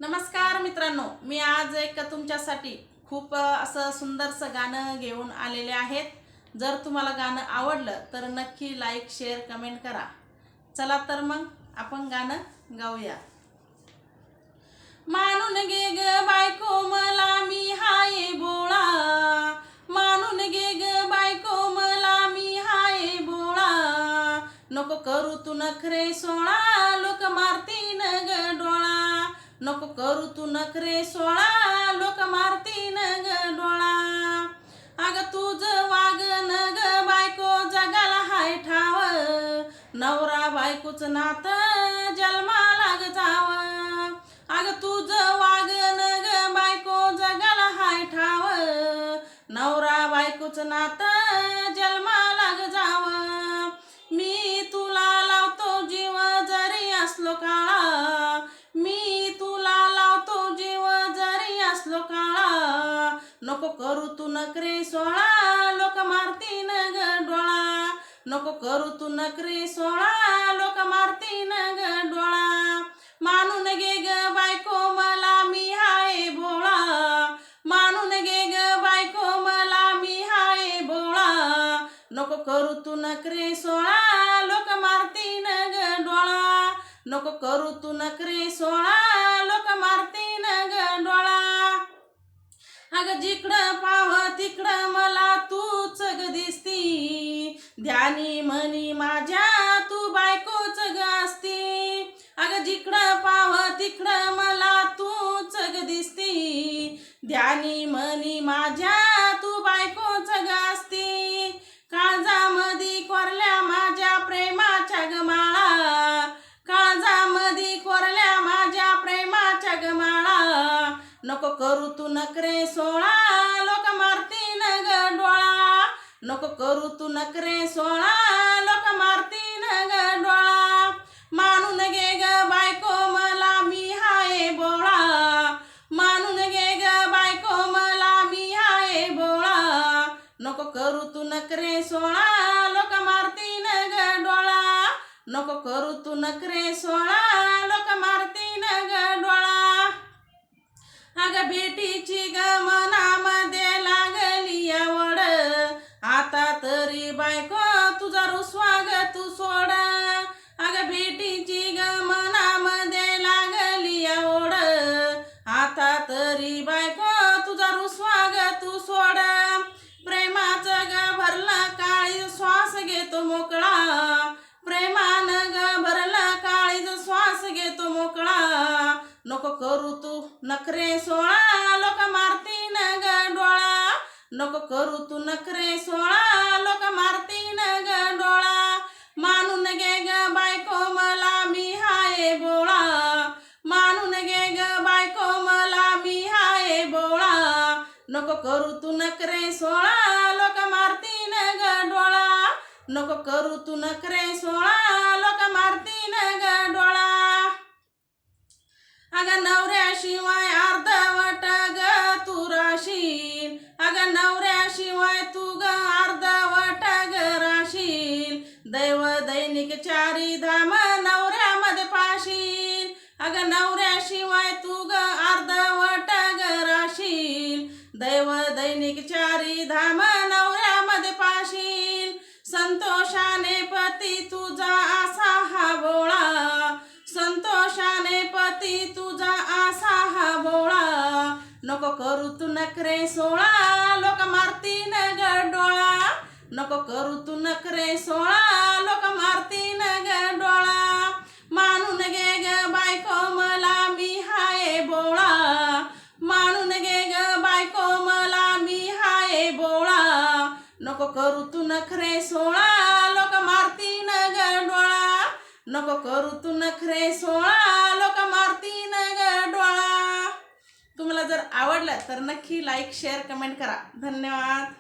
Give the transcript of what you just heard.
नमस्कार मित्रांनो, मी आज एक तुमच्यासाठी खूप असं सुंदरसं गाणं घेऊन आलेले आहेत। जर तुम्हाला गाणं आवडलं तर नक्की लाईक शेअर कमेंट करा। चला तर मग आपण गाणं गाऊया। मानून घे ग बायको मला मी हाय बोळा, मानून घे ग बायको मला मी हाय बोळा, नको करू तू नखरे सोळा लोक मारतीन ग डोळा, नको करू तू नखरे सोळा लोक मारतीन ग डोळा। अग तुझं वागन ग बायको जगाला हाय ठाव, नवरा बायकोच नातं जन्माला ग जाव। अग तुझं वागन ग बायको जगाला हाय ठाव, नवरा बायकोच नातं जन्माला ग जाव। मी तुला लावतो जीव जरी असलो काळा, मी तुला लावतो जीव जरी असलो काळा, नको करू तू नखरे सोळा लोक मारतीन ग डोळा, नको करू तू नखरे सोळा लोक मारतीन ग डोळा। मानून घे ग बायको मला मी हाय बोळा, मानून घे ग बायको मला मी हाय बोळा, नको करू तू नखरे सोळा लोक मारतीन ग डोळा, नको करू तू नखरे सोळा लोक मारतीन ग डोळा। अग जिकडं पाव तिकडं मला तूच ग दिसती, ध्यानी मनी माझ्या तू बायकोच ग असती। अग जिकडं पाव तिकडं मला तूच ग दिसती, ध्यानी मनी माझ्या तू बायकोच ग असती। काळजामधी कोरल्या माझ्या प्रेमाच्या ग माळा, काळजामधी कोरल्या माझ्या प्रेमाच्या ग माळा, नको करू तू नखरे सोळा लोक मारतीन ग डोळा, नको करू तू नखरे सोळा लोक मारतीन ग डोळा। मानून घे ग बायको मला मी हाय बोळा, मानून घे ग बायको मला मी हाय बोळा, नको करू तू नखरे सोळा लोक मारतीन ग डोळा, नको करू तू नखरे सोळा लोक मारतीन ग डोळा। अग भेटीची ग मनामध्ये लागली आवड, आता तरी बायको तुझा रुसवा ग तू सोड। अग भेटीची ग मनामध्ये लागली आवड, आता तरी बायको तुझा रुसवा ग तू सोड। प्रेमाचं ग भरलं काळीज श्वास घेतो मोकळा, प्रेमानं ग भरलं काळीज श्वास घेतो मोकळा, नको करू तू नखरे सोळा लोक मारतीन ग डोळा, नको करू तू नखरे सोळा लोक मारतीन ग डोळा। मानून घे ग बायको मला मी हाय बोळा, मानून घे ग बायको मला मी हाय बोळा, नको करू तू नखरे सोळा लोक मारतीन ग डोळा, नको करू तू नखरे सोळा लोक मारतीन ग डोळा। अग नवऱ्याशिवाय अर्धवट ग तू राशील, अग नवऱ्याशिवाय तू ग अर्धवट ग राशील, दैव दैनिक चारी धाम नवऱ्यामध्ये पाशील। अग नवऱ्याशिवाय तू ग अर्धवट ग राशील, दैव दैनिक चारी धाम नवऱ्यामध्ये पाशील। संतोषाने पती तुझा असा हा बोळा, संतोषाने पती तुझा असा हा बोळा, नको करू तू नखरे सोळा लोक मारतीन ग डोळा, नको करू तू नखरे सोळा लोक मारतीन ग डोळा। मानून घे ग बायको मला मी हाय बोळा, मानून घे ग बायको मला मी हाय बोळा, नको करू तू नखरे सोळा लोक मारतीन ग डोळा, नको करू तू नखरे सोळा लोक मारतीन ग डोळा। तुम्हाला जर आवडलं तर नक्की लाईक शेअर कमेंट करा। धन्यवाद।